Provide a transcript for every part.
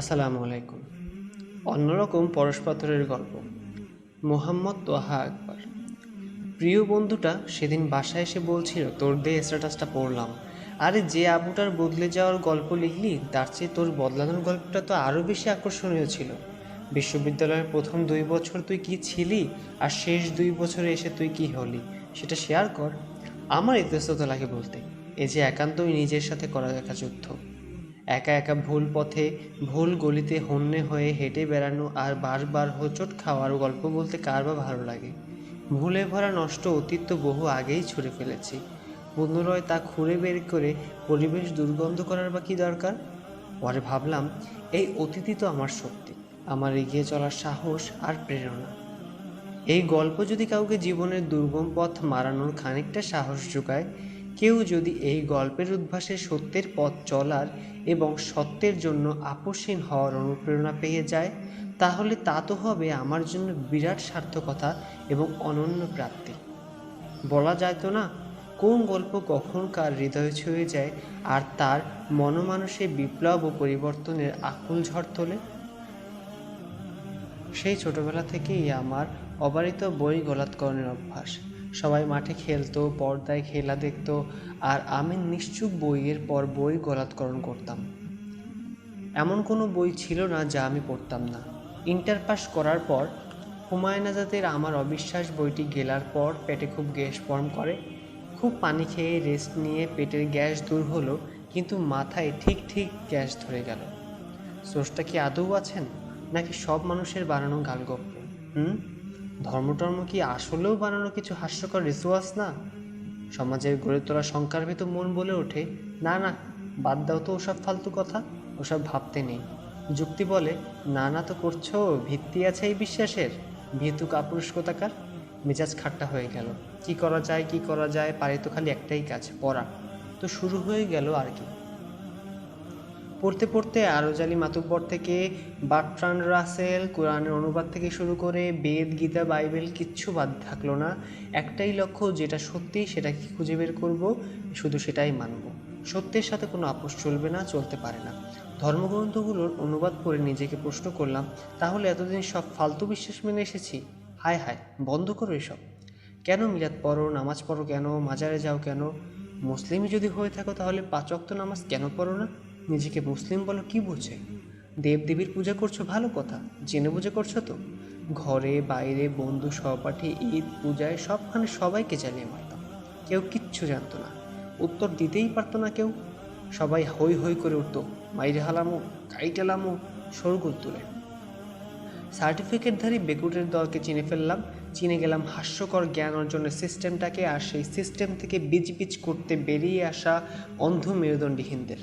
আসসালামু আলাইকুম। অন্যরকম পরশপাথরের গল্প। মোহাম্মদ তোহা আকবর। প্রিয় বন্ধুটা সেদিন বাসায় এসে বলছিল, তোর দিয়ে স্ট্যাটাসটা পড়লাম। আরে, যে আবুটার বদলে যাওয়ার গল্প লিখলি তার চেয়ে তোর বদলানোর গল্পটা তো আরও বেশি আকর্ষণীয় ছিল। বিশ্ববিদ্যালয়ের প্রথম 2 বছর তুই কি ছিলি, আর শেষ 2 বছরে এসে তুই কি হলি সেটা শেয়ার কর। আমার ইতস্তত লাগে বলতে, এই যে একান্তই নিজের সাথে করা একটা যুদ্ধ। একা একা ভুল পথে, ভুল গলিতে হন্যে হয়ে হেঁটে বেড়ানো আর বারবার হোঁচট খাওয়ার গল্প বলতে কার বা ভালো লাগে। ভুলে ভরা নষ্ট অতীত তো বহু আগেই ছুঁড়ে ফেলেছি। পুনরায় তা খুঁড়ে বের করে পরিবেশ দুর্গন্ধ করার বা কী দরকার। পরে ভাবলাম, এই অতীতই তো আমার শক্তি, আমার এগিয়ে চলার সাহস আর প্রেরণা। এই গল্প যদি কাউকে জীবনের দুর্গম পথ মারানোর খানিকটা সাহস যোগায়, কেউ যদি এই গল্পের উদ্ভাসে সত্যের পথ চলার এবং সত্যের জন্য আপোষহীন হওয়ার অনুপ্রেরণা পেয়ে যায়, তাহলে তা তো হবে আমার জন্য বিরাট সার্থকতা এবং অনন্য প্রাপ্তি। বলা যায় তো না, কোন গল্প কখন কার হৃদয় ছুঁয়ে যায় আর তার মনমানসে বিপ্লব ও পরিবর্তনের আকুল ঝড় তোলে। সেই ছোটবেলা থেকেই আমার অবারিত বই গলাৎকরণের অভ্যাস। সবাই মাঠে খেলতো, পর্দায় খেলা দেখতো, আর আমি নিশ্চুপ বইয়ের পর বই গলাৎকরণ করতাম। এমন কোনো বই ছিল না যা আমি পড়তাম না। ইন্টার পাস করার পর হুমায়ুন আজাদের আমার অবিশ্বাস বইটি গেলার পর পেটে খুব গ্যাস ফর্ম করে। খুব পানি খেয়ে রেস্ট নিয়ে পেটের গ্যাস দূর হলো, কিন্তু মাথায় ঠিক ঠিক গ্যাস ধরে গেল। স্রষ্টা কি আদৌ আছেন, নাকি সব মানুষের বানানো গালগপ্প? ধর্মটর্ম কি আসলেও বানানো কিছু হাস্যকর রিচুয়ালস না? সমাজের গড়ে তোলা সংকারভেত মন বলে ওঠে, না না, বাদ দাও তো ওসব ফালতু কথা, ওসব ভাবতে নেই। যুক্তি বলে, না না তো করছো, ভিত্তি আছে এই বিশ্বাসের। ভীতু কাপুরুষতাকার। মেজাজ খাট্টা হয়ে গেল। কি করা যায়, কি করা যায়, পারে তো খালি একটাই কাজ, পড়া। তো শুরু হয়ে গেল আর কি। পড়তে পড়তে আরজালি মাতুব্বর থেকে বার্ট্রান্ড রাসেল, কোরআনের অনুবাদ থেকে শুরু করে বেদ, গীতা, বাইবেল কিচ্ছু বাদ থাকলো না। একটাই লক্ষ্য, যেটা সত্যি সেটাকে খুঁজে বের করব, শুধু সেটাই মানব। সত্যের সাথে কোনো আপোষ চলবে না, চলতে পারে না। ধর্মগ্রন্থগুলোর অনুবাদ পড়ে নিজেকে প্রশ্ন করলাম, তাহলে এতদিন সব ফালতু বিশ্বাস মেনে এসেছি? হায় হায়, বন্ধ করো এসব। কেন মিলাদ পড়ো, নামাজ পড়ো কেন, মাজারে যাও কেন? মুসলিমই যদি হয়ে থাকো তাহলে 5 ওয়াক্ত নামাজ কেন পড়ো না? নিজেকে মুসলিম বলো কি বুঝে? দেবদেবীর পূজা করছো ভালো কথা, জেনে বুঝে করছো তো? ঘরে বাইরে বন্ধু সহপাঠী ঈদ পূজায় সবখানে সবাইকে চালিয়ে মারতাম। কেউ কিচ্ছু জানতো না, উত্তর দিতেই পারতো না কেউ। সবাই হই হই করে উঠতো, মাইরে হালামো, কাইটালামো, শোরগোল তুলে। সার্টিফিকেটধারী বেকুটের দলকে চিনে ফেললাম, চিনে গেলাম হাস্যকর জ্ঞান অর্জনের সিস্টেমটাকে, আর সেই সিস্টেম থেকে বিজ করতে বেরিয়ে আসা অন্ধ মেরুদণ্ডহীনদের।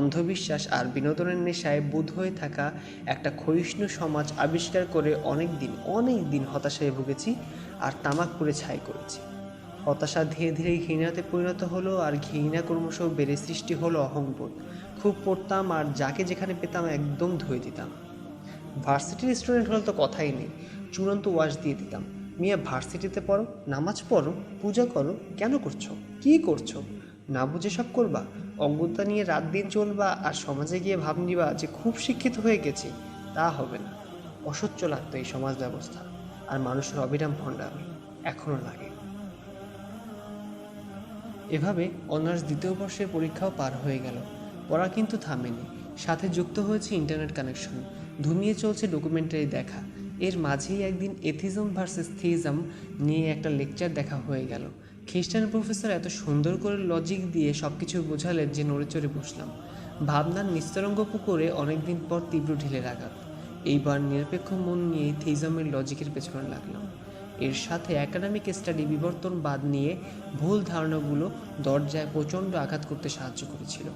অন্ধবিশ্বাস আর বিনোদনের নেশায় বুঁদ হয়ে থাকা একটা ক্ষয়িষ্ণু সমাজ আবিষ্কার করে অনেক দিন হতাশায় ভুগেছি আর তামাক পুড়ে ছাই করেছি। হতাশা ধীরে ধীরে ঘৃণাতে পরিণত হলো, আর ঘৃণা ক্রমশ বেড়ে সৃষ্টি হলো অহংবোধ। খুব পড়তাম আর যাকে যেখানে পেতাম একদম ধুয়ে দিতাম। ভার্সিটির স্টুডেন্ট হলে তো কথাই নেই, চূড়ান্ত ওয়াশ দিয়ে দিতাম। মিয়া, ভার্সিটিতে পড়ো, নামাজ পড়ো, পূজা করো, কেন করছো, কী করছো? না বুঝে সব করবা, অজ্ঞতা নিয়ে রাত দিন চলবা, আর সমাজে গিয়ে ভাব নিবা যে খুব শিক্ষিত হয়ে গেছি। তা হবে না। অসহ্য লাগতো এই সমাজ ব্যবস্থা আর মানুষের অবিরাম ভণ্ডামি, এখনও লাগে। এভাবে অনার্স 2য় বর্ষের পরীক্ষাও পার হয়ে গেল। পড়া কিন্তু থামেনি, সাথে যুক্ত হয়েছে ইন্টারনেট কানেকশন। ধুমিয়ে চলছে ডকুমেন্টারি দেখা। এর মাঝেই একদিন এথিজম ভার্সেস থিইজম নিয়ে একটা লেকচার দেখা হয়ে গেল। খ্রিস্টান প্রফেসর এত সুন্দর করে লজিক দিয়ে সব কিছু বোঝালেন যে নড়ে চড়ে বসলাম। ভাবনার নিস্তরঙ্গ পুকুরে অনেকদিন পর তীব্র ঢিলের আঘাত। এইবার নিরপেক্ষ মন নিয়েই থিইজমের লজিকের পেছনে লাগলাম। এর সাথে একাডেমিক স্টাডি বিবর্তনবাদ নিয়ে ভুল ধারণাগুলো দরজায় প্রচণ্ড আঘাত করতে সাহায্য করেছিল।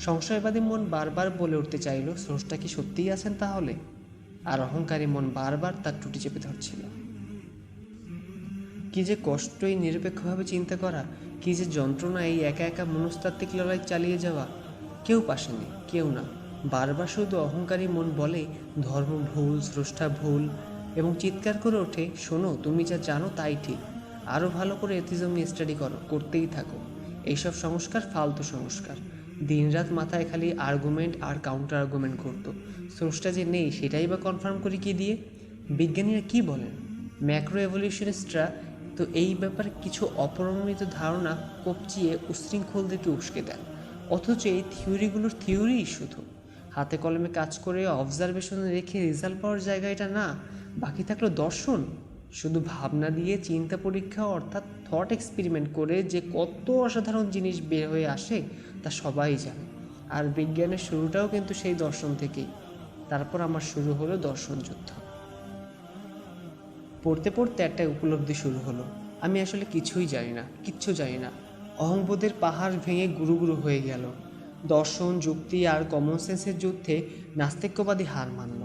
সংশয়বাদী মন বারবার বলে উঠতে চাইল, স্রষ্টা কি সত্যিই আছেন তাহলে? আর অহংকারী মন বারবার তার টুটি চেপে ধরছিল। কি যে কষ্ট এই নিরপেক্ষভাবে চিন্তা করা, কি যে যন্ত্রণা এই একা একা মনস্তাত্ত্বিক লড়াই চালিয়ে যাওয়া। কেউ পাশে নেই, কেউ না। বারবার শুধু অহংকারী মন বলে, ধর্ম ভুল, স্রষ্টা ভুল, এবং চিৎকার করে ওঠে, শোনো, তুমি যা জানো তাই ঠিক, আরও ভালো করে এথিজম নিয়ে স্টাডি করো, করতেই থাকো। এইসব সংস্কার ফালতু সংস্কার। দিনরাত মাথায় খালি আর্গুমেন্ট আর কাউন্টার আর্গুমেন্ট করতো। স্রষ্টা যে নেই সেটাই বা কনফার্ম করি কি দিয়ে? বিজ্ঞানীরা কি বলেন? ম্যাক্রো এভলিউশনিস্টরা তো এই ব্যাপারে কিছু অপরিমিত ধারণা কপচিয়ে উশৃঙ্খলদেরকে উস্কে দেন। অথচ এই থিওরিগুলোর থিওরিই শুধু হাতে কলমে কাজ করে অবজারভেশন রেখে রেজাল্ট পাওয়ার জায়গা এটা না। বাকি থাকলো দর্শন, শুধু ভাবনা দিয়ে চিন্তা পরীক্ষা অর্থাৎ থট এক্সপেরিমেন্ট করে যে কত অসাধারণ জিনিস বের হয়ে আসে তা সবাই জানে। আর বিজ্ঞানের শুরুটাও কিন্তু সেই দর্শন থেকেই। তারপর আমার শুরু হলো দর্শন যুদ্ধ। পড়তে পড়তে একটা উপলব্ধি শুরু হলো, আমি আসলে কিছুই জানি না, কিচ্ছু জানি না। অহংবোধের পাহাড় ভেঙে গুরু গুরু হয়ে গেল। দর্শন, যুক্তি আর কমন সেন্সের যুদ্ধে নাস্তিক্যবাদী হার মানল।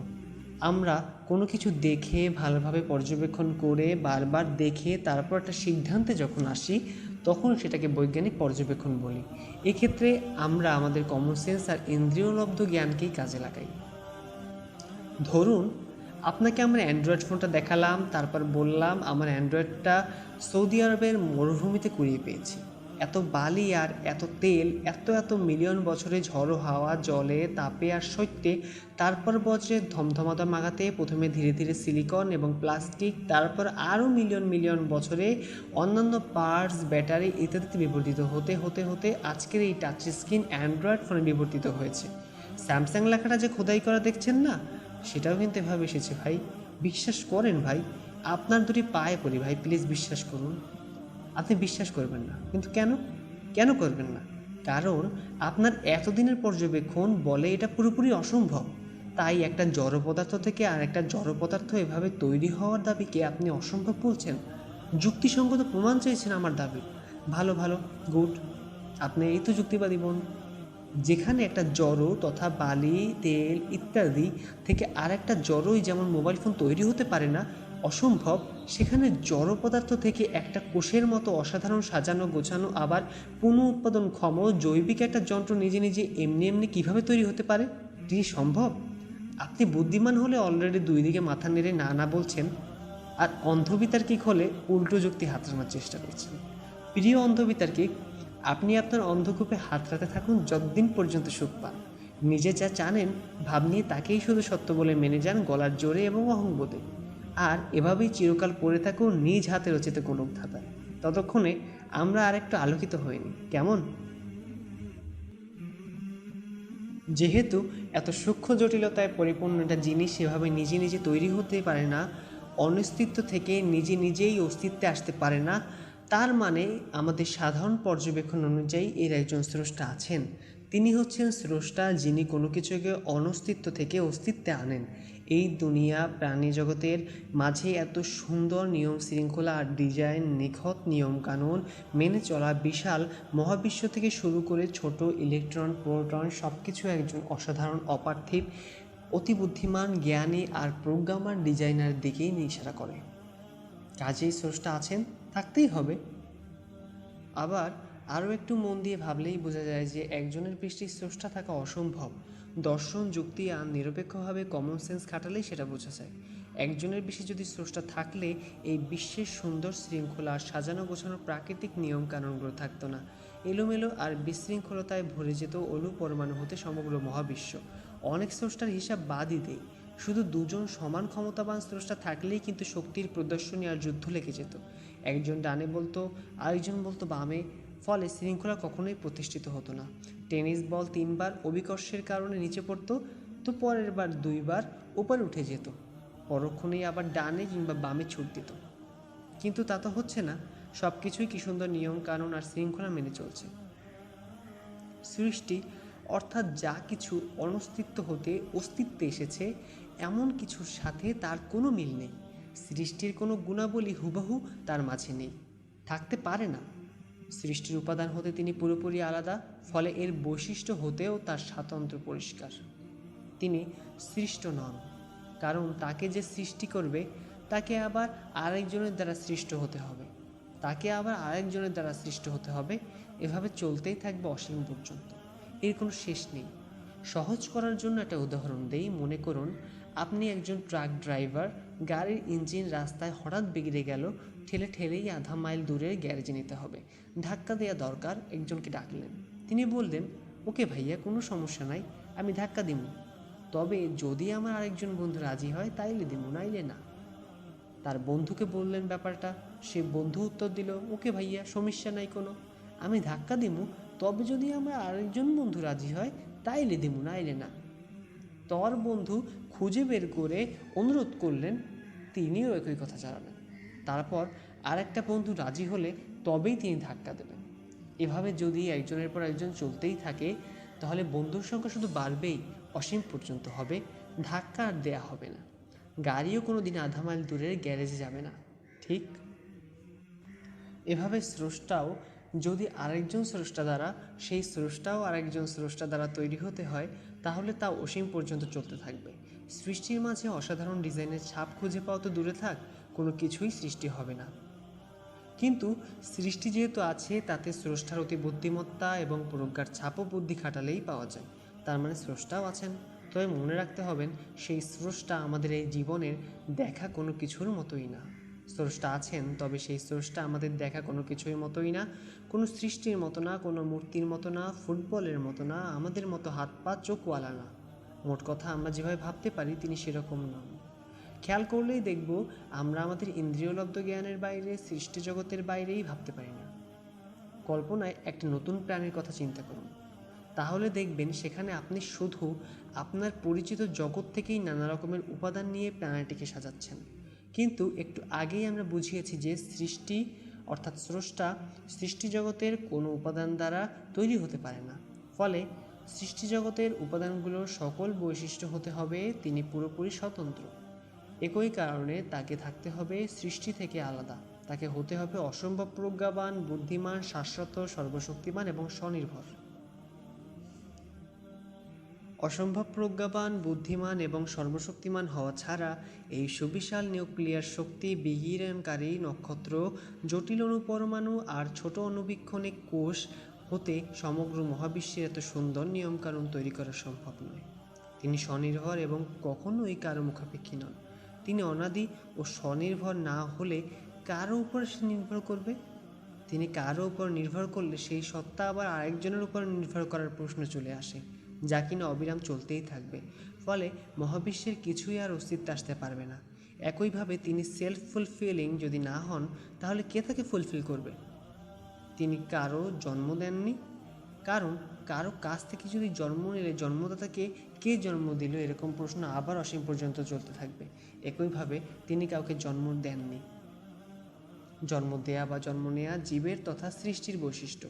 আমরা কোনো কিছু দেখে ভালোভাবে পর্যবেক্ষণ করে বারবার দেখে তারপর একটা সিদ্ধান্তে যখন আসি তখন সেটাকে বৈজ্ঞানিক পর্যবেক্ষণ বলি। এক্ষেত্রে আমরা আমাদের কমন সেন্স আর ইন্দ্রিয়লব্ধ জ্ঞানকেই কাজে লাগাই। ধরুন আপনাকে আমার অ্যান্ড্রয়েড ফোনটা দেখালাম, তারপর বললাম আমার অ্যান্ড্রয়েডটা সৌদি আরবের মরুভূমিতে কুড়িয়ে পেয়েছি। এত বালি আর এত তেল, এত এত মিলিয়ন বছরে ঝড়ো হাওয়া, জলে, তাপে আর শৈত্যে, তারপর বজ্রের ধমধমাদম আঘাতে প্রথমে ধীরে ধীরে সিলিকন এবং প্লাস্টিক, তারপর আরও মিলিয়ন মিলিয়ন বছরে অন্যান্য পার্টস, ব্যাটারি ইত্যাদিতে বিবর্তিত হতে হতে হতে আজকের এই টাচ স্ক্রিন অ্যান্ড্রয়েড ফোনে বিবর্তিত হয়েছে। স্যামসাং লেখাটা যে খোদাই করা দেখছেন না, সেটাও কিন্তু এভাবে এসেছে ভাই। বিশ্বাস করেন ভাই, আপনার দুটি পায়ে পড়ি ভাই, প্লিজ বিশ্বাস করুন। আপনি বিশ্বাস করবেন না, কিন্তু কেন? কেন করবেন না? কারণ আপনার এতদিনের পর্যবেক্ষণ বলে এটা পুরোপুরি অসম্ভব। তাই একটা জড় পদার্থ থেকে আর একটা জড় পদার্থ এভাবে তৈরি হওয়ার দাবিকে আপনি অসম্ভব বলছেন। যুক্তিসঙ্গত প্রমাণ চাইছেন আমার দাবি। ভালো ভালো, গুড, আপনি এই তো যুক্তিবাদী বোন। যেখানে একটা জড় তথা বালি, তেল ইত্যাদি থেকে আর একটা জড়ই যেমন মোবাইল ফোন তৈরি হতে পারে না, অসম্ভব, সেখানে জড় পদার্থ থেকে একটা কোষের মতো অসাধারণ সাজানো গোছানো আবার পুনঃ উৎপাদনক্ষম জৈবিক একটা যন্ত্র নিজে নিজে এমনি এমনি কীভাবে তৈরি হতে পারে? এটি সম্ভব? আপনি বুদ্ধিমান হলে অলরেডি দুই দিকে মাথা নেড়ে না না বলছেন, আর অন্ধবিতার্কিক হলে উল্টো যুক্তি হাতড়ানোর চেষ্টা করছেন। প্রিয় অন্ধবিতার্কিক, আপনি আপনার অন্ধকূপে হাতড়াতে থাকুন যতদিন পর্যন্ত সুখ পান। নিজে যা জানেন ভাব নিয়ে তাকেই শুধু সত্য বলে মেনে যান গলার জোরে এবং অহংবোধে। আর এভাবেই চিরকাল পড়ে থাকুন নিজ হাতে রচিত গোলক ধাঁধায়। ততক্ষণে আমরা আর একটু আলোকিত হইনি, কেমন? যেহেতু এত সূক্ষ্ম জটিলতায় পরিপূর্ণ একটা জিনিস সেভাবে নিজে নিজে তৈরি হতে পারে না, অনস্তিত্ব থেকে নিজে নিজেই অস্তিত্বে আসতে পারে না, তার মানে আমাদের সাধারণ পর্যবেক্ষণ অনুযায়ী এর একজন স্রষ্টা আছেন। তিনি হচ্ছেন স্রষ্টা, যিনি কোনো কিছুকে অনস্তিত্ব থেকে অস্তিত্বে আনেন। এই দুনিয়া প্রাণী জগতের মাঝে এত সুন্দর নিয়ম শৃঙ্খলা আর ডিজাইন, নিখুঁত নিয়মকানুন মেনে চলা বিশাল মহাবিশ্ব থেকে শুরু করে ছোট ইলেকট্রন, প্রোটন সব কিছু একজন অসাধারণ, অপার্থিব, অতি বুদ্ধিমান, জ্ঞানী আর প্রোগ্রামার ডিজাইনারের দিকেই ইশারা করে। কাজেই স্রষ্টা আছেন, থাকতেই হবে। আবার আরও একটু মন দিয়ে ভাবলেই বোঝা যায় যে একজনের পৃষ্ঠে স্রষ্টা থাকা অসম্ভব। দর্শন, যুক্তি আর নিরপেক্ষভাবে কমন সেন্স খাটালেই সেটা বোঝা যায়। একজনের বেশি যদি স্রষ্টা থাকলে এই বিশ্বের সুন্দর শৃঙ্খলা আর সাজানো গোছানো প্রাকৃতিক নিয়মকানুনগুলো থাকতো না। এলোমেলো আর বিশৃঙ্খলতায় ভরে যেত অণু পরমাণু হতে সমগ্র মহাবিশ্ব। অনেক স্রষ্টার হিসাব বাদই দেই, শুধু দুজন সমান ক্ষমতাবান স্রষ্টা থাকলেই কিন্তু শক্তির প্রদর্শনী আর যুদ্ধ লেগে যেত। একজন ডানে বলতো, আরেকজন বলতো বামে, ফলে শৃঙ্খলা কখনোই প্রতিষ্ঠিত হতো না। টেনিস বল 3 বার অভিকর্ষের কারণে নিচে পড়তো, তো পরের বার 2 বার উপরে উঠে যেত, পরক্ষণেই আবার ডানে কিংবা বামে ছুট দিত। কিন্তু তা তো হচ্ছে না। সব কিছুই কি সুন্দর নিয়ম কানুন আর শৃঙ্খলা মেনে চলছে। সৃষ্টি অর্থাৎ যা কিছু অনস্তিত্ব হতে অস্তিত্বে এসেছে এমন কিছুর সাথে তার কোনো মিল নেই। সৃষ্টির কোনো গুণাবলী হুবহু তার মাঝে নেই, থাকতে পারে না। সৃষ্টির উপাদান হতে তিনি পুরোপুরি আলাদা, ফলে এর বৈশিষ্ট্য হতেও তার স্বাতন্ত্র্য পরিষ্কার। তিনি সৃষ্ট নন, কারণ তাকে যে সৃষ্টি করবে তাকে আবার আরেকজনের দ্বারা সৃষ্ট হতে হবে, তাকে আবার আরেকজনের দ্বারা সৃষ্ট হতে হবে, এভাবে চলতেই থাকবে অসীম পর্যন্ত। এর কোনো শেষ নেই। সহজ করার জন্য একটা উদাহরণ দেই। মনে করুন আপনি একজন ট্রাক ড্রাইভার, গাড়ির ইঞ্জিন রাস্তায় হঠাৎ বিগড়ে গেল, ঠেলে ঠেলেই আধা মাইল দূরের গ্যারেজে নিতে হবে, ধাক্কা দেওয়া দরকার, একজনকে ডাকলেন। তিনি বললেন, ওকে ভাইয়া, কোনো সমস্যা নাই, আমি ধাক্কা দিব, তবে যদি আমার আরেকজন বন্ধু রাজি হয় তাইলে দিব, নাইলে না। তার বন্ধুকে বললেন ব্যাপারটা, সে বন্ধু উত্তর দিল, ওকে ভাইয়া, সমস্যা নাই কোনো, আমি ধাক্কা দিমু, তবে যদি আমার আরেকজন বন্ধু রাজি হয় তাইলে দিমু, নাইলে না। তোর বন্ধু খুঁজে বের করে অনুরোধ করলেন, তিনিও একই কথা জানালেন। তারপর আরেকটা বন্ধু রাজি হলে তবেই তিনি ধাক্কা দেবেন। এভাবে যদি একজনের পর একজন চলতেই থাকে তাহলে বন্ধুর সংখ্যা শুধু বাড়বেই, অসীম পর্যন্ত হবে, ধাক্কা আর দেয়া হবে না, গাড়িও কোনো দিন আধা মাইল দূরের গ্যারেজে যাবে না, ঠিক? এভাবে স্রষ্টাও যদি আরেকজন স্রষ্টা দ্বারা, সেই স্রষ্টাও আরেকজন স্রষ্টা দ্বারা তৈরি হতে হয়, তাহলে তা অসীম পর্যন্ত চলতে থাকবে। সৃষ্টির মাঝে অসাধারণ ডিজাইনের ছাপ খুঁজে পাওয়া তো দূরে থাক, কোনো কিছুই সৃষ্টি হবে না। কিন্তু সৃষ্টি যেহেতু আছে, তাতে স্রষ্টার অতি বুদ্ধিমত্তা এবং প্রজ্ঞার ছাপও বুদ্ধি খাটালেই পাওয়া যায়, তার মানে স্রষ্টাও আছেন। তবে মনে রাখতে হবেন, সেই স্রষ্টা আমাদের এই জীবনের দেখা কোনো কিছুর মতোই না। স্রষ্টা আছেন, তবে সেই স্রষ্টা আমাদের দেখা কোনো কিছুর মতোই না, কোনো সৃষ্টির মতো না, কোনো মূর্তির মতো না, ফুটবলের মতো না, আমাদের মতো হাত পা চোখওয়ালা না। মোট কথা, আমরা যেভাবে ভাবতে পারি তিনি সেরকম নন। খেয়াল করলেই দেখব আমরা আমাদের ইন্দ্রিয়লব্ধ জ্ঞানের বাইরে, সৃষ্টি জগতের বাইরেই ভাবতে পারি না। কল্পনায় একটা নতুন প্রাণীর কথা চিন্তা করুন, তাহলে দেখবেন সেখানে আপনি শুধু আপনার পরিচিত জগৎ থেকেই নানা রকমের উপাদান নিয়ে প্রাণীটিকে সাজাচ্ছেন। কিন্তু একটু আগেই আমরা বুঝিয়েছি যে সৃষ্টি অর্থাৎ স্রষ্টা সৃষ্টি জগতের কোনো উপাদান দ্বারা তৈরি হতে পারে না। ফলে সৃষ্টি জগতের উপাদানগুলোর সকল বৈশিষ্ট্য হতে হবে তিনি পুরোপুরি স্বতন্ত্র। একই কারণে তাকে থাকতে হবে সৃষ্টি থেকে আলাদা, তাকে হতে হবে অসম্ভব প্রজ্ঞাবান, বুদ্ধিমান, শাশ্বত, সর্বশক্তিমান এবং স্বনির্ভর। অসম্ভব প্রজ্ঞাবান, বুদ্ধিমান এবং সর্বশক্তিমান হওয়া ছাড়া এই সুবিশাল নিউক্লিয়ার শক্তি বিকিরণকারী নক্ষত্র, জটিল অণুপরমাণু আর ছোট অণুবীক্ষণিক কোষ হতে সমগ্র মহাবিশ্বের এত সুন্দর নিয়মকানুন তৈরি করা সম্ভব নয়। তিনি স্বনির্ভর এবং কখনোই কারো মুখাপেক্ষী নন। তিনি অনাদি ও স্বনির্ভর না হলে কারো উপর সে নির্ভর করবে? তিনি কারো উপর নির্ভর করলে সেই সত্তা আবার আরেকজনের উপর নির্ভর করার প্রশ্ন চলে আসে, যা কিনা অবিরাম চলতেই থাকবে। ফলে মহাবিশ্বের কিছুই আর অস্তিত্ব আসতে পারবে না। একইভাবে তিনি সেলফ ফুলফিলিং যদি না হন, তাহলে কে তাকে ফুলফিল করবে? তিনি কারো জন্ম দেননি, কারণ কারো কাছ থেকে যদি জন্ম নিলে জন্মদাতাকে কে জন্ম দিল, এরকম প্রশ্ন আবার অসীম পর্যন্ত চলতে থাকবে। একইভাবে তিনি কাউকে জন্ম দেননি। জন্ম দেয়া বা জন্ম নেয়া জীবের তথা সৃষ্টির বৈশিষ্ট্য।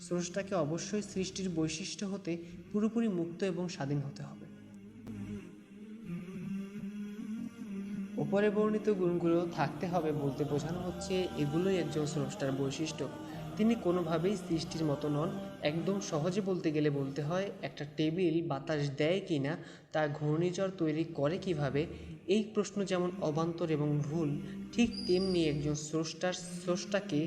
স্রষ্টাকে অবশ্যই সৃষ্টির বৈশিষ্ট্য হতে পুরোপুরি মুক্ত এবং স্বাধীন হতে হবে। উপরে বর্ণিত গুণগুলো থাকতে হবে বলতে বোঝানো হচ্ছে এগুলোই একজন স্রষ্টার বৈশিষ্ট্য। তিনি কোনোভাবেই সৃষ্টির মতো নন। একদম সহজে বলতে গেলে বলতে হয়, একটা টেবিল বাতাস দেয় কি না, তা ঘূর্ণিঝড় তৈরি করে কিভাবে, এই প্রশ্ন যেমন অবান্তর এবং ভুল, ঠিক তেমনি একজন স্রষ্টাকে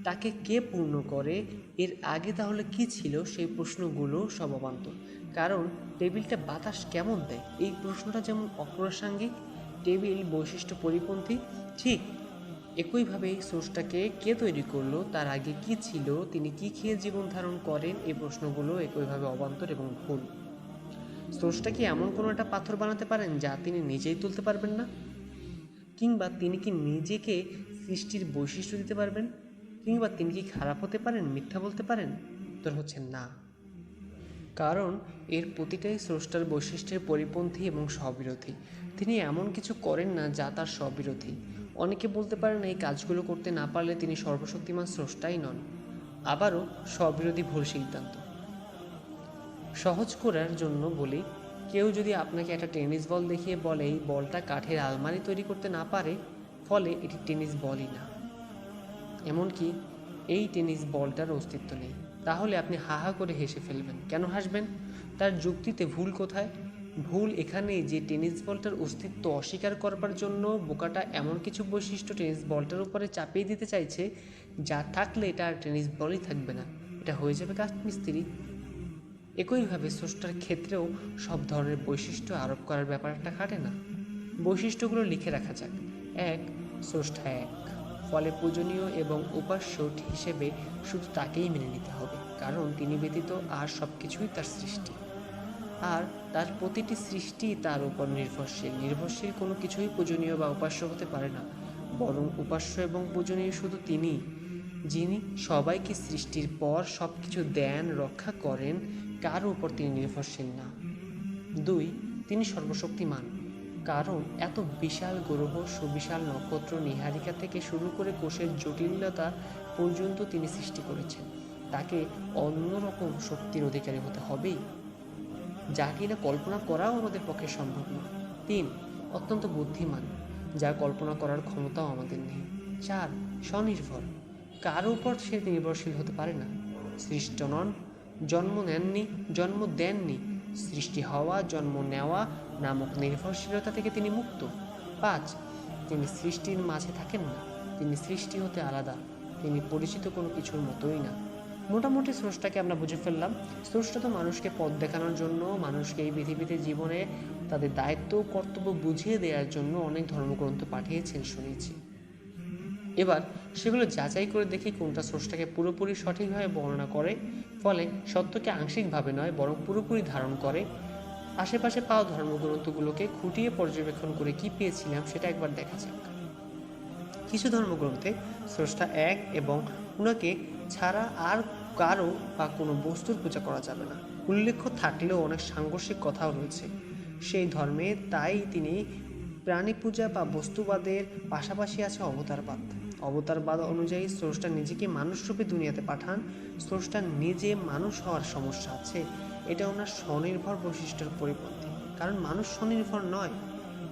তাকে কে পূর্ণ করে, এর আগে তাহলে কি ছিল, সেই প্রশ্নগুলো সব অবান্তর। কারণ টেবিলটা বাতাস কেমন দেয়, এই প্রশ্নটা যেমন অপ্রাসঙ্গিক, টেবিল বৈশিষ্ট্য পরিপন্থী, ঠিক একইভাবে স্রষ্টাকে কে তৈরি করলো, তার আগে কি ছিল, তিনি কি খেয়ে জীবন ধারণ করেন, এই প্রশ্নগুলো একইভাবে অবান্তর এবং ভুল। স্রষ্টা কি এমন কোনো একটা পাথর বানাতে পারেন যা তিনি নিজেই তুলতে পারবেন না? কিংবা তিনি কি নিজেকে সৃষ্টির বৈশিষ্ট্য দিতে পারবেন? কিংবা তিনি কি খারাপ হতে পারেন, মিথ্যা বলতে পারেন? উত্তর হচ্ছে না। কারণ এর প্রতিটাই স্রষ্টার বৈশিষ্ট্যের পরিপন্থী এবং স্ববিরোধী। তিনি এমন কিছু করেন না যা তার স্ববিরোধী। অনেকে বলতে পারেন এই কাজগুলো করতে না পারলে তিনি সর্বশক্তিমান স্রষ্টাই নন। আবারও স্ববিরোধী ভুল সিদ্ধান্ত। সহজ করার জন্য বলি, কেউ যদি আপনাকে একটা টেনিস বল দেখিয়ে বলে এই বলটা কাঠের আলমারি তৈরি করতে না পারে, ফলে এটি টেনিস বলই না, এমনকি এই টেনিস বলটার অস্তিত্ব নেই, তাহলে আপনি হা হা করে হেসে ফেলবেন। কেন হাসবেন? তার যুক্তিতে ভুল কোথায়? ভুল এখানেই যে টেনিস বলটার অস্তিত্ব অস্বীকার করবার জন্য বোকাটা এমন কিছু বৈশিষ্ট্য টেনিস বলটার উপরে চাপিয়ে দিতে চাইছে যা থাকলে এটা আর টেনিস বলই থাকবে না, এটা হয়ে যাবে কাঠমিস্ত্রি। একইভাবে স্রষ্টার ক্ষেত্রেও সব ধরনের বৈশিষ্ট্য আরোপ করার ব্যাপারটা খাটে না। বৈশিষ্ট্যগুলো লিখে রাখা যাক। 1. স্রষ্টা এক। ফলে পূজনীয় এবং উপাস্য হিসেবে শুধু তাকেই মেনে নিতে হবে, কারণ তিনি ব্যতীত আর সব কিছুই তার সৃষ্টি, আর তার প্রতিটি সৃষ্টি তার উপর নির্ভরশীল কোনো কিছুই পূজনীয় বা উপাস্য হতে পারে না, বরং উপাস্য এবং পূজনীয় শুধু তিনি, যিনি সবাইকে সৃষ্টির পর সব কিছু দেন, রক্ষা করেন, কারো উপর তিনি নির্ভরশীল না। 2, তিনি সর্বশক্তিমান, কারণ এত বিশাল গ্রহ, সুবিশাল নক্ষত্র, নীহারিকা থেকে শুরু করে কোষের জটিলতা পর্যন্ত তিনি সৃষ্টি করেছেন। তাকে অন্যরকম শক্তির অধিকারী হতে হবেই, যা কিনা কল্পনা করাও আমাদের পক্ষে সম্ভব নয়। 3, অত্যন্ত বুদ্ধিমান, যা কল্পনা করার ক্ষমতাও আমাদের নেই। 4, স্বনির্ভর, কারো উপর সে নির্ভরশীল হতে পারে না। সৃষ্ট নন, জন্ম দেননি, সৃষ্টি হওয়া, জন্ম নেওয়া নামক নির্ভরশীলতা থেকে তিনি মুক্ত। 5, তিনি সৃষ্টির মাঝে থাকেন না, তিনি সৃষ্টি হতে আলাদা, তিনি পরিচিত কোনো কিছুর মতোই না। মোটামুটি স্রষ্টাকে আমরা বুঝে ফেললাম। স্রষ্টা তো মানুষকে পথ দেখানোর জন্য, মানুষকে এই পৃথিবীতে জীবনে তাদের দায়িত্ব কর্তব্য বুঝিয়ে দেওয়ার জন্য অনেক ধর্মগ্রন্থ পাঠিয়েছেন শুনেছি। এবার সেগুলো যাচাই করে দেখি কোনটা স্রষ্টাকে পুরোপুরি সঠিকভাবে বর্ণনা করে, ফলে সত্যকে আংশিকভাবে নয় বরং পুরোপুরি ধারণ করে। আশেপাশে পাওয়া ধর্মগ্রন্থগুলোকে খুঁটিয়ে পর্যবেক্ষণ করে কি পেয়েছিলাম সেটা একবার দেখা যাক। কিছু ধর্মগ্রন্থে স্রষ্টা এক এবং ওনাকে ছাড়া আর কারো বা কোনো বস্তুর পূজা করা যাবে না উল্লেখ থাকলেও অনেক সাংঘর্ষিক কথাও রয়েছে সেই ধর্মে। তাই তিনি প্রাণী পূজা বা বস্তুবাদের পাশাপাশি আছে অবতারবাদ অনুযায়ী স্রষ্টা নিজেকে মানুষরূপে দুনিয়াতে পাঠান। স্রষ্টার নিজে মানুষ হওয়ার সমস্যা আছে, এটা ওনার স্বনির্ভর বৈশিষ্ট্যের পরিপন্থী, কারণ মানুষ স্বনির্ভর নয়,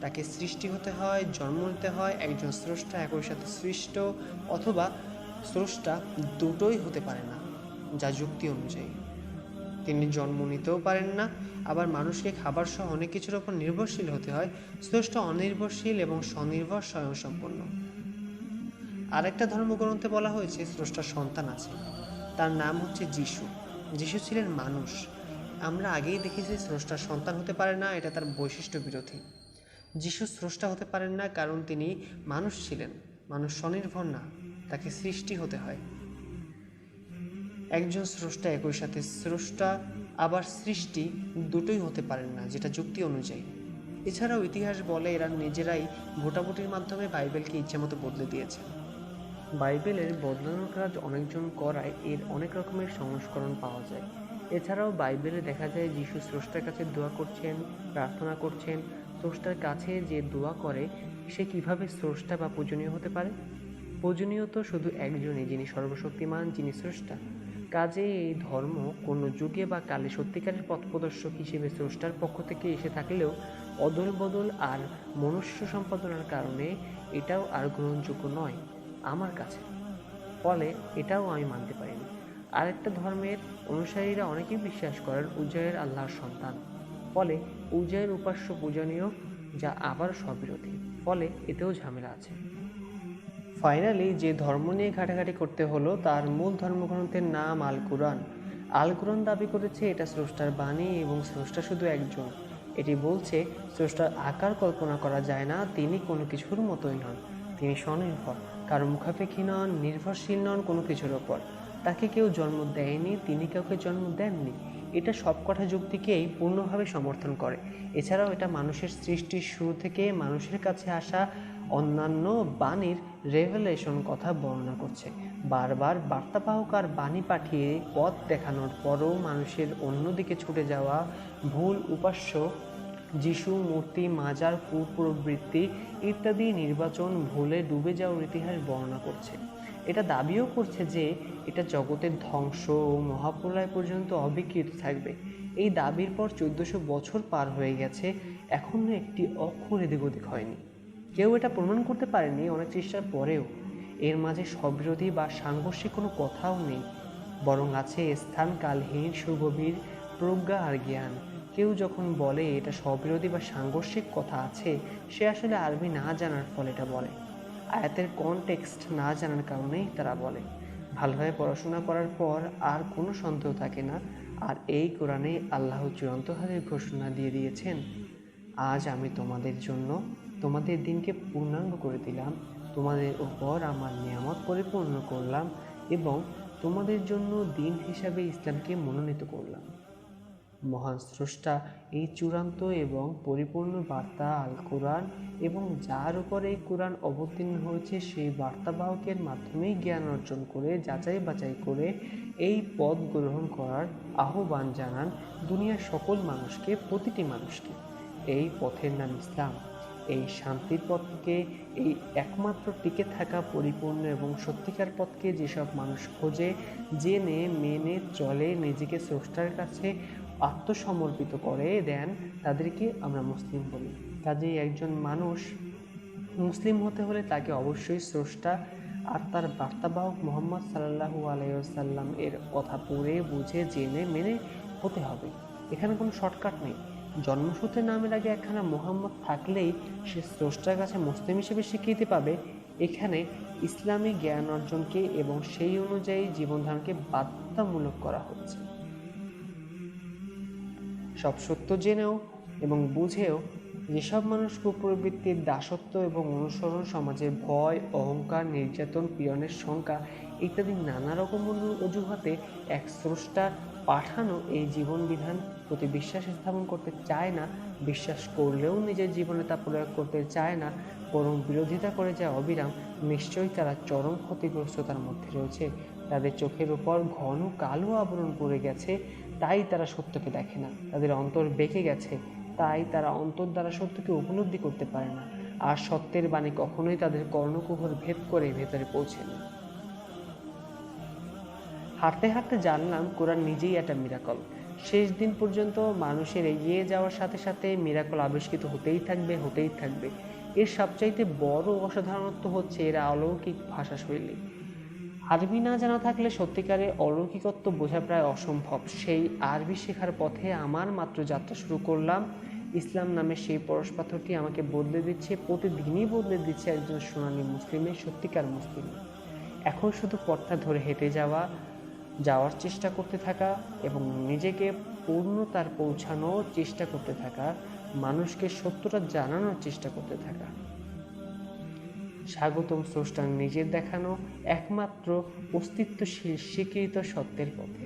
তাকে সৃষ্টি হতে হয়, জন্ম নিতে হয়। একজন স্রষ্টা একই সাথে সৃষ্ট অথবা স্রষ্টা দুটোই হতে পারে না, যা যুক্তি অনুযায়ী। তিনি জন্ম নিতেও পারেন না, আবার মানুষকে খাবার সহ অনেক কিছুর ওপর নির্ভরশীল হতে হয়। স্রষ্টা অনির্ভরশীল এবং স্বনির্ভর স্বয়ংসম্পন্ন। আরেকটা ধর্মগ্রন্থে বলা হয়েছে স্রষ্টার সন্তান আছে, তার নাম হচ্ছে যিশু ছিলেন মানুষ। আমরা আগেই দেখেছি স্রষ্টার সন্তান হতে পারে না, এটা তার বৈশিষ্ট্য বিরোধী। যিশু স্রষ্টা হতে পারেন না কারণ তিনি মানুষ ছিলেন, মানুষ স্বনির্ভর না, তাকে সৃষ্টি হতে হয়। একজন স্রষ্টা একই সাথে স্রষ্টা আবার সৃষ্টি দুটোই হতে পারেন না, যেটা যুক্তি অনুযায়ী। এছাড়াও ইতিহাস বলে এরা নিজেরাই ভোটাভুটির মাধ্যমে বাইবেলকে ইচ্ছামতো বদলে দিয়েছে। বাইবেলের বদলানোর কাজ অনেকজন করায় এর অনেক রকমের সংস্করণ পাওয়া যায়। এছাড়াও বাইবেলে দেখা যায় যিশু স্রষ্টার কাছে দোয়া করছেন, প্রার্থনা করছেন। স্রষ্টার কাছে যে দোয়া করে সে কিভাবে স্রষ্টা বা পূজনীয় হতে পারে? পূজনীয় তো শুধু একজনই, যিনি সর্বশক্তিমান, যিনি স্রষ্টা। কাজে এই ধর্ম কোনো যুগে বা কালে সত্যিকারের পথপ্রদর্শক হিসেবে স্রষ্টার পক্ষ থেকে এসে থাকলেও অদল বদল আর মনুষ্য সম্পাদনার কারণে এটাও আর গ্রহণযোগ্য নয় আমার কাছে, ফলে এটাও আমি মানতে পারিনি। আরেকটা ধর্মের অনুসারীরা অনেকেই বিশ্বাস করেন উজাইর আল্লাহর সন্তান, ফলে উজাইর উপাস্য পূজনীয়, যা আবার স্ববিরোধী, ফলে এতেও ঝামেলা আছে। ফাইনালি যে ধর্ম নিয়ে ঘাটাঘাটি করতে হলো তার মূল ধর্মগ্রন্থের নাম আল কুরআন। আল কুরআন দাবি করেছে এটা স্রষ্টার বাণী এবং স্রষ্টা শুধু একজন। এটি বলছে স্রষ্টার আকার কল্পনা করা যায় না, তিনি কোনো কিছুর মতোই নন, তিনি স্বনির্ভর, কারো মুখাপেক্ষী নন, নির্ভরশীল নন কোনো কিছুর ওপর। তাকে কেউ জন্ম দেয়নি, তিনি কাউকে জন্ম দেননি। এটা সবকটা যুক্তিকেই পূর্ণভাবে সমর্থন করে। এছাড়াও এটা মানুষের সৃষ্টির শুরু থেকে মানুষের কাছে আসা অন্যান্য বাণীর রেভেলেশন কথা বর্ণনা করছে। বারবার বার্তাবাহক আর বাণী পাঠিয়ে পথ দেখানোর পরও মানুষের অন্যদিকে ছুটে যাওয়া, ভুল উপাস্য, যিশু, মূর্তি, মাজার, কুপ্রবৃত্তি ইত্যাদি নির্বাচন, ভুলে ডুবে যাওয়ার ইতিহাস বর্ণনা করছে। এটা দাবিও করছে যে এটা জগতের ধ্বংস ও মহাপ্রলয় পর্যন্ত অবিকৃত থাকবে। এই দাবির পর 1400 বছর পার হয়ে গেছে, এখনও একটি অক্ষর এদিক ওদিক হয়নি। কেউ এটা প্রমাণ করতে পারেনি অনেক চেষ্টার পরেও। এর মাঝে সবিরোধী বা সাংঘর্ষিক কোনো কথাও নেই, বরং আছে স্থান কালহীন সুগভীর প্রজ্ঞা আর জ্ঞান। কেউ যখন বলে এটা সবিরোধী বা সাংঘর্ষিক কথা আছে, সে আসলে আরবি না জানার ফলে এটা বলে, আয়াতের কনটেক্সট না জানার কারণেই তারা বলে। ভালোভাবে পড়াশোনা করার পর আর কোনো সন্দেহ থাকে না। আর এই কোরআনে আল্লাহ চূড়ান্তভাবে ঘোষণা দিয়ে দিয়েছেন, আজ আমি তোমাদের জন্য তোমাদের দিনকে পূর্ণাঙ্গ করে দিলাম, তোমাদের উপর আমার নিয়ামত পরিপূর্ণ করলাম এবং তোমাদের জন্য দিন হিসাবে ইসলামকে মনোনীত করলাম। মহান স্রষ্টা এই চূড়ান্ত এবং পরিপূর্ণ বার্তা আল কোরআন এবং যার উপর এই কোরআন অবতীর্ণ হয়েছে সেই বার্তাবাহকের মাধ্যমেই জ্ঞান অর্জন করে যাচাই বাছাই করে এই পথ গ্রহণ করার আহ্বান জানান দুনিয়ার সকল মানুষকে, প্রতিটি মানুষকে। এই পথের নাম ইসলাম। এই শান্তির পথকে, এই একমাত্র টিকে থাকা পরিপূর্ণ এবং সত্যিকার পথকে যেসব মানুষ খোঁজে, জেনে মেনে চলে, নিজেকে স্রষ্টার কাছে আত্মসমর্পিত করে দেন, তাদেরকে আমরা মুসলিম বলি। কাজেই একজন মানুষ মুসলিম হতে হলে তাকে অবশ্যই স্রষ্টা আর তার বার্তাবাহক মুহাম্মদ সাল্লাল্লাহু আলাইহি ওয়াসাল্লাম এর কথা পড়ে বুঝে জেনে মেনে হতে হবে। এখানে কোনো শর্টকাট নেই। জন্মসূত্রে নামের আগে একখানা মুহাম্মদ থাকলেই সে স্রষ্টার কাছে মুসলিম হিসেবে স্বীকৃতি পাবে। এখানে ইসলামী জ্ঞান অর্জনকে এবং সেই অনুযায়ী জীবনধারণকে বাধ্যতামূলক করা হচ্ছে। সব সত্য জেনেও এবং বুঝেও যেসব মানুষ কুপ্রবৃত্তির দাসত্ব এবং অনুসরণ, সমাজে ভয়, অহংকার, নির্যাতন, পীড়নের শঙ্কা ইত্যাদি নানা রকম অজুহাতে এক স্রষ্টার পাঠানো এই জীবন বিধান প্রতি বিশ্বাস স্থাপন করতে চায় না, বিশ্বাস করলেও নিজের জীবনে তা প্রয়োগ করতে চায় না, বরং বিরোধিতা করে যায় অবিরাম, নিশ্চয়ই তারা চরম ক্ষতিগ্রস্ততার মধ্যে রয়েছে। তাদের চোখের উপর ঘন কালো আবরণ পড়ে গেছে, তাই তারা সত্যকে দেখে না। তাদের অন্তর বেঁকে গেছে, তাই তারা অন্তর দ্বারা সত্যকে উপলব্ধি করতে পারে না। আর সত্যের বাণী কখনোই তাদের কর্ণকুহর ভেদ করে ভেতরে পৌঁছে না। হাঁটতে হাঁটতে জানলাম কোরআন নিজেই একটা মিরাকল। শেষ দিন পর্যন্ত মানুষের এগিয়ে যাওয়ার সাথে সাথে মিরাকল আবিষ্কৃত হতেই থাকবে। এর সবচাইতে বড় অসাধারণত্ব হচ্ছে এর অলৌকিক ভাষাশৈলী। আরবি না জানা থাকলে সত্যিকারের অলৌকিকত্ব বোঝা প্রায় অসম্ভব। সেই আরবি শেখার পথে আমার মাত্র যাত্রা শুরু করলাম। ইসলাম নামের সেই পরশ পাথরটি আমাকে বদলে দিচ্ছে, প্রতিদিনই বদলে দিচ্ছে একজন সোনালী মুসলিমের, সত্যিকার মুসলিম। এখন শুধু পথটা ধরে হেঁটে যাওয়ার চেষ্টা করতে থাকা এবং নিজেকে পূর্ণতার পৌঁছানোর চেষ্টা করতে থাকা, মানুষকে সত্যটা জানানোর চেষ্টা করতে থাকা। স্বাগতম স্রষ্টার নিজের দেখানো একমাত্র অস্তিত্বশীল স্বীকৃত সত্যের পথে।